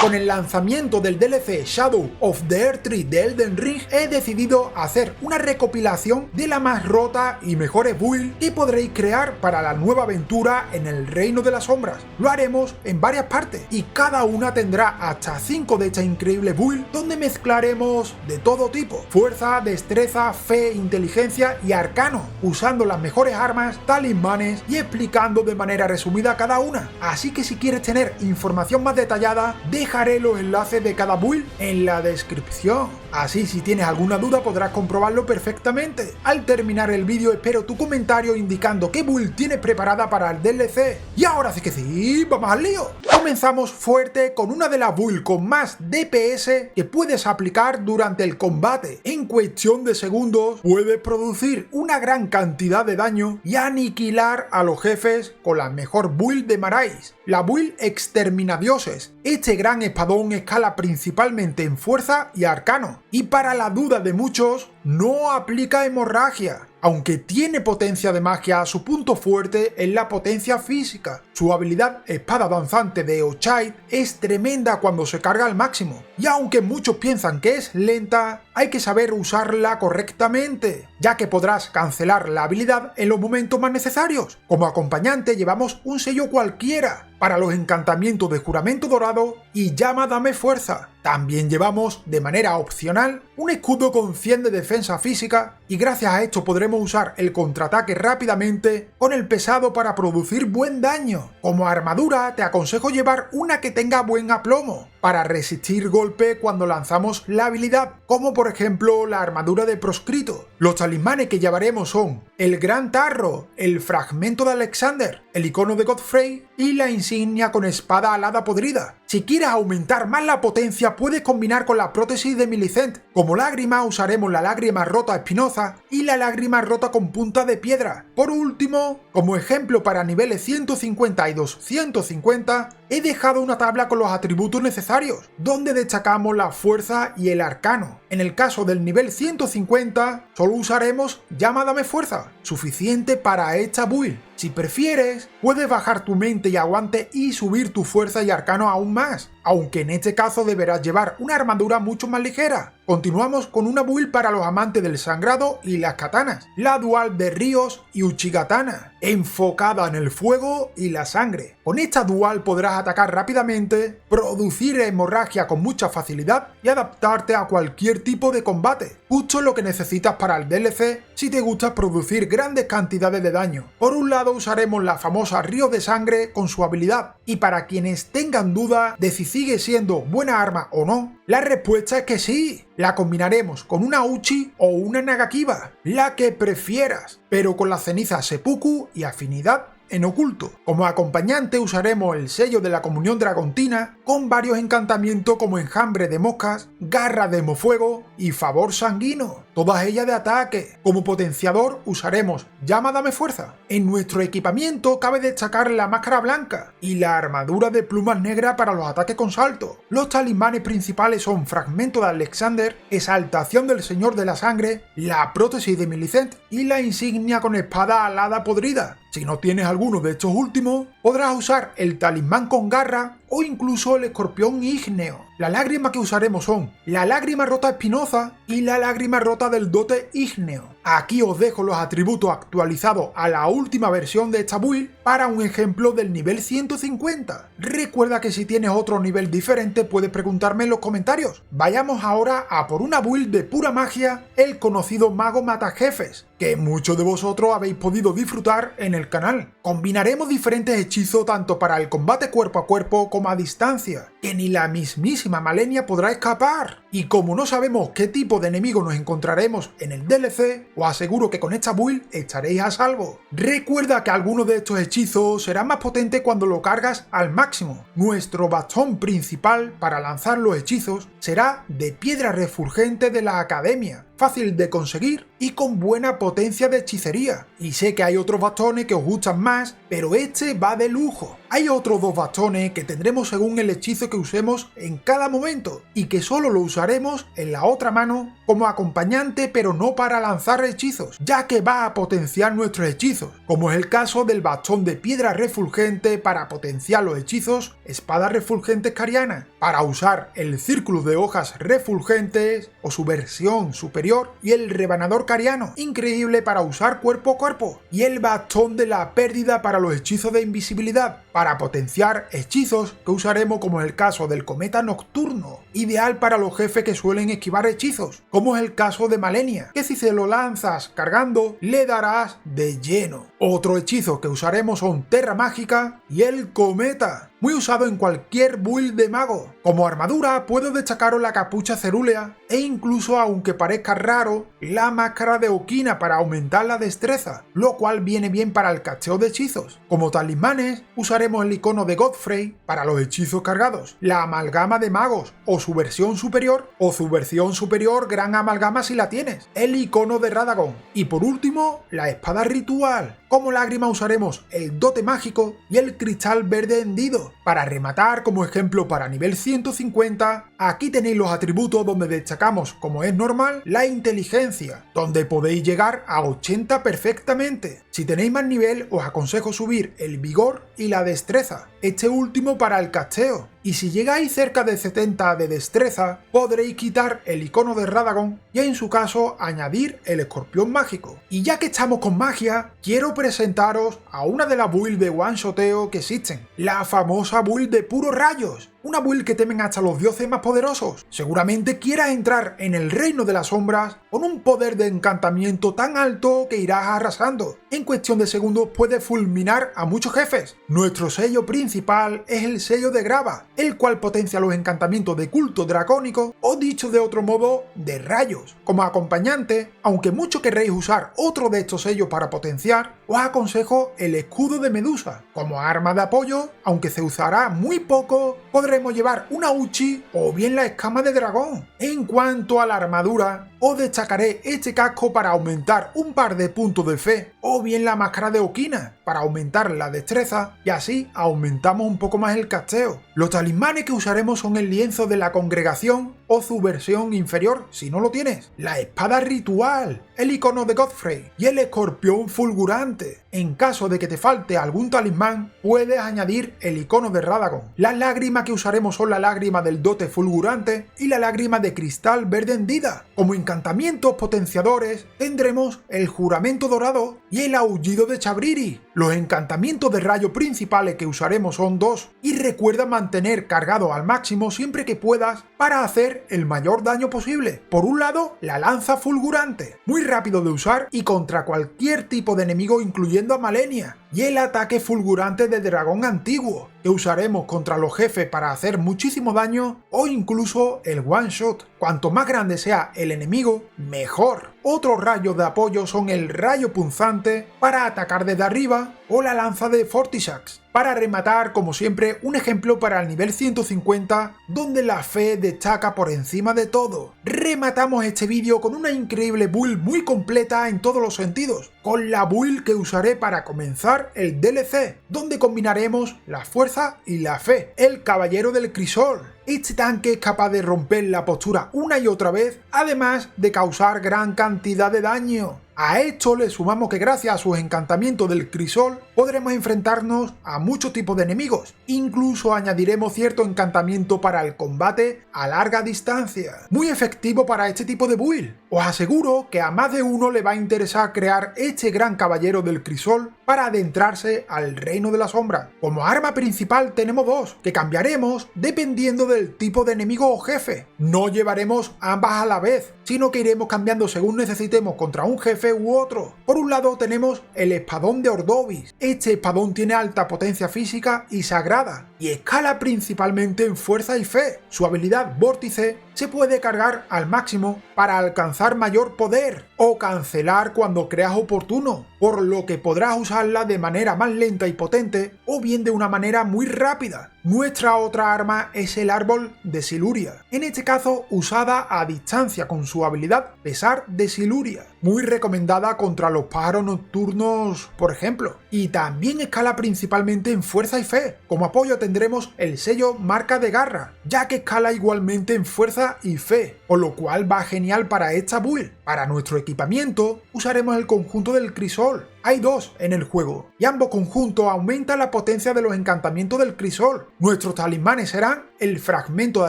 Con el lanzamiento del DLC Shadow of the Erdtree de Elden Ring he decidido hacer una recopilación de la más rota y mejores builds que podréis crear para la nueva aventura en el Reino de las Sombras. Lo haremos en varias partes y cada una tendrá hasta 5 de estas increíbles builds donde mezclaremos de todo tipo: fuerza, destreza, fe, inteligencia y arcano, usando las mejores armas, talismanes y explicando de manera resumida cada una. Así que si quieres tener información más detallada, dejaré los enlaces de cada build en la descripción. Así, si tienes alguna duda, podrás comprobarlo perfectamente. Al terminar el vídeo espero tu comentario indicando qué build tienes preparada para el DLC. Y ahora sí que sí, vamos al lío. Comenzamos fuerte con una de las builds con más DPS que puedes aplicar durante el combate. En cuestión de segundos puedes producir una gran cantidad de daño y aniquilar a los jefes con la mejor build de Marais, la build Exterminadioses. Este gran espadón escala principalmente en fuerza y arcano, y para la duda de muchos, no aplica hemorragia. Aunque tiene potencia de magia, su punto fuerte es la potencia física. Su habilidad espada danzante de Eochaid es tremenda cuando se carga al máximo, y aunque muchos piensan que es lenta, hay que saber usarla correctamente, ya que podrás cancelar la habilidad en los momentos más necesarios. Como acompañante llevamos un sello cualquiera para los encantamientos de Juramento Dorado y Llama Dame Fuerza. También llevamos, de manera opcional, un escudo con 100 de defensa física, y gracias a esto podremos usar el contraataque rápidamente con el pesado para producir buen daño. Como armadura te aconsejo llevar una que tenga buen aplomo, para resistir golpe cuando lanzamos la habilidad, como por ejemplo la armadura de Proscrito. Los talismanes que llevaremos son el Gran Tarro, el Fragmento de Alexander, el icono de Godfrey y la insignia con espada alada podrida. Si quieres aumentar más la potencia, puedes combinar con la prótesis de Millicent. Como lágrima usaremos la lágrima rota espinosa y la lágrima rota con punta de piedra. Por último, como ejemplo para niveles 150 y 250, he dejado una tabla con los atributos necesarios, donde destacamos la fuerza y el arcano. En el caso del nivel 150, solo usaremos Llama Dame Fuerza, suficiente para esta build. Si prefieres, puedes bajar tu mente y aguante y subir tu fuerza y arcano aún más, aunque en este caso deberás llevar una armadura mucho más ligera. Continuamos con una build para los amantes del sangrado y las katanas, la dual de Ríos y Uchigatana, enfocada en el fuego y la sangre. Con esta dual podrás atacar rápidamente, producir hemorragia con mucha facilidad y adaptarte a cualquier tipo de combate, justo lo que necesitas para el DLC si te gusta producir grandes cantidades de daño. Por un lado usaremos la famosa Río de Sangre con su habilidad, y para quienes tengan duda de si sigue siendo buena arma o no, la respuesta es que sí. La combinaremos con una Uchi o una Nagakiba, la que prefieras, pero con la ceniza Seppuku y afinidad en oculto. Como acompañante usaremos el sello de la Comunión Dragontina con varios encantamientos como Enjambre de Moscas, Garra de Mofuego y Favor Sanguino, todas ellas de ataque. Como potenciador usaremos Llama Dame Fuerza. En nuestro equipamiento cabe destacar la máscara blanca y la armadura de plumas negras para los ataques con salto. Los talismanes principales son Fragmento de Alexander, Exaltación del Señor de la Sangre, la prótesis de Millicent y la insignia con espada alada podrida. Si no tienes alguno de estos últimos, podrás usar el talismán con garra o incluso el escorpión ígneo. Las lágrimas que usaremos son la lágrima rota espinosa y la lágrima rota del dote ígneo. Aquí os dejo los atributos actualizados a la última versión de esta build para un ejemplo del nivel 150. Recuerda que si tienes otro nivel diferente puedes preguntarme en los comentarios. Vayamos ahora a por una build de pura magia, el conocido Mago Matajefes, que muchos de vosotros habéis podido disfrutar en el canal. Combinaremos diferentes hechizos tanto para el combate cuerpo a cuerpo como a distancia, que ni la mismísima Malenia podrá escapar. Y como no sabemos qué tipo de enemigo nos encontraremos en el DLC, os aseguro que con esta build estaréis a salvo. Recuerda que algunos de estos hechizos serán más potentes cuando lo cargas al máximo. Nuestro bastón principal para lanzar los hechizos será de piedra refulgente de la Academia, fácil de conseguir y con buena potencia de hechicería. Y sé que hay otros bastones que os gustan más, pero este va de lujo. Hay otros dos bastones que tendremos según el hechizo que usemos en cada momento y que solo lo usaremos en la otra mano como acompañante, pero no para lanzar hechizos, ya que va a potenciar nuestros hechizos, como es el caso del bastón de piedra refulgente para potenciar los hechizos espadas refulgentes carianas, para usar el círculo de hojas refulgentes o su versión superior y el rebanador cariano, increíble para usar cuerpo a cuerpo, y el bastón de la pérdida para los hechizos de invisibilidad, para potenciar hechizos que usaremos como es el caso del cometa nocturno, ideal para los jefes que suelen esquivar hechizos, como es el caso de Malenia, que si se lo lanzas cargando le darás de lleno. Otro hechizo que usaremos son Terra Mágica y el cometa, muy usado en cualquier build de mago. Como armadura puedo destacaros la capucha cerúlea e incluso, aunque parezca raro, la máscara de Okina para aumentar la destreza, lo cual viene bien para el casteo de hechizos. Como talismanes usaremos el icono de Godfrey para los hechizos cargados, la amalgama de magos o su versión superior gran amalgama si la tienes, el icono de Radagon y por último la espada ritual. Como lágrima usaremos el dote mágico y el cristal verde hendido. Para rematar, como ejemplo para nivel 150, aquí tenéis los atributos donde destacamos, como es normal, la inteligencia, donde podéis llegar a 80 perfectamente. Si tenéis más nivel, os aconsejo subir el vigor y la destreza, este último para el casteo. Y si llegáis cerca de 70 de destreza, podréis quitar el icono de Radagon y en su caso añadir el escorpión mágico. Y ya que estamos con magia, quiero presentaros a una de las builds de one-shoteo que existen, la famosa build de puros rayos. Una build que temen hasta los dioses más poderosos. Seguramente quieras entrar en el reino de las sombras con un poder de encantamiento tan alto que irás arrasando. En cuestión de segundos puedes fulminar a muchos jefes. Nuestro sello principal es el sello de Grava, el cual potencia los encantamientos de culto dracónico o dicho de otro modo, de rayos. Como acompañante, aunque mucho querréis usar otro de estos sellos para potenciar, os aconsejo el escudo de Medusa. Como arma de apoyo, aunque se usará muy poco, podremos llevar una Uchi o bien la escama de dragón. En cuanto a la armadura, os destacaré este casco para aumentar un par de puntos de fe, o bien la máscara de Okina para aumentar la destreza y así aumentamos un poco más el casteo. Los talismanes que usaremos son el lienzo de la congregación o su versión inferior si no lo tienes, la espada ritual, el icono de Godfrey y el escorpión fulgurante. En caso de que te falte algún talismán, puedes añadir el icono de Radagon. Las lágrimas que usaremos son la lágrima del dote fulgurante y la lágrima de cristal verde hendida. Como encantamientos potenciadores tendremos el juramento dorado y el aullido de Chabriri. Los encantamientos de rayo principales que usaremos son dos y recuerda mantener cargado al máximo siempre que puedas para hacer el mayor daño posible. Por un lado, la lanza fulgurante, muy rápido de usar y contra cualquier tipo de enemigo incluyendo a Malenia, y el ataque fulgurante de dragón antiguo, que usaremos contra los jefes para hacer muchísimo daño o incluso el one shot. Cuanto más grande sea el enemigo, mejor. Otros rayos de apoyo son el rayo punzante para atacar desde arriba o la lanza de Fortishax. Para rematar, como siempre, un ejemplo para el nivel 150, donde la fe destaca por encima de todo. Rematamos este vídeo con una increíble build muy completa en todos los sentidos, con la build que usaré para comenzar el DLC, donde combinaremos la fuerza y la fe, el caballero del crisol. Este tanque es capaz de romper la postura una y otra vez, además de causar gran cantidad de daño. A esto le sumamos que gracias a sus encantamientos del crisol podremos enfrentarnos a muchos tipos de enemigos. Incluso añadiremos cierto encantamiento para el combate a larga distancia. Muy efectivo para este tipo de build. Os aseguro que a más de uno le va a interesar crear este gran caballero del crisol para adentrarse al reino de la sombra. Como arma principal tenemos dos, que cambiaremos dependiendo del tipo de enemigo o jefe. No llevaremos ambas a la vez, sino que iremos cambiando según necesitemos contra un jefe u otro. Por un lado tenemos el espadón de Ordovis. Este espadón tiene alta potencia física y sagrada, y escala principalmente en fuerza y fe. Su habilidad vórtice se puede cargar al máximo para alcanzar mayor poder o cancelar cuando creas oportuno, por lo que podrás usarla de manera más lenta y potente o bien de una manera muy rápida. Nuestra otra arma es el árbol de Siluria, en este caso usada a distancia con su habilidad Pesar de Siluria, muy recomendada contra los pájaros nocturnos por ejemplo, y también escala principalmente en fuerza y fe. Como apoyo tendremos el sello Marca de Garra, ya que escala igualmente en fuerza y fe, por lo cual va genial para esta build. Para nuestro equipamiento usaremos el conjunto del crisol. hay dos en el juego, y ambos conjuntos aumentan la potencia de los encantamientos del crisol. Nuestros talismanes serán el fragmento de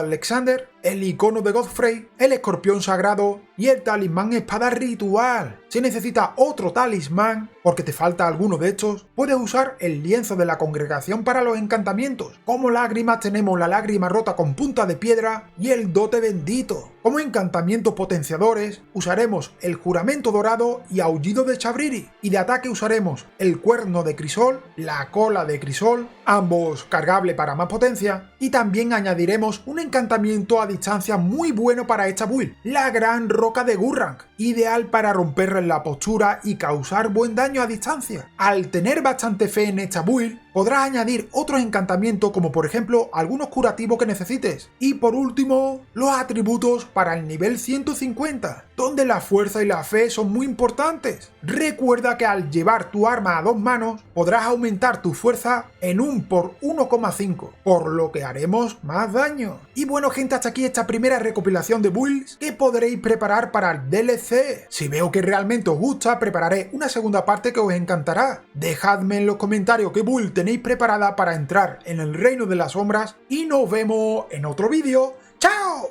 Alexander, el icono de Godfrey, el escorpión sagrado y el talismán espada ritual. Si necesitas otro talismán, porque te falta alguno de estos, puedes usar el lienzo de la congregación para los encantamientos. Como lágrimas tenemos la lágrima rota con punta de piedra y el dote bendito. Como encantamientos potenciadores, usaremos el juramento dorado y aullido de Chabriri. Y de ataque usaremos el cuerno de crisol, la cola de crisol, ambos cargables para más potencia, y también añadiremos un encantamiento a distancia muy bueno para esta build, la gran roca de Gurranq, ideal para romperle la postura y causar buen daño a distancia. Al tener bastante fe en esta build, podrás añadir otros encantamientos como por ejemplo algunos curativos que necesites. Y por último, los atributos para el nivel 150, donde la fuerza y la fe son muy importantes. Recuerda que al llevar tu arma a dos manos, podrás aumentar tu fuerza en 1 por 1,5, por lo que haremos más daño. Y bueno gente, hasta aquí esta primera recopilación de builds que podréis preparar para el DLC. Si veo que realmente os gusta, prepararé una segunda parte que os encantará. Dejadme en los comentarios qué build tenéis preparada para entrar en el reino de las sombras y nos vemos en otro vídeo. ¡Chao!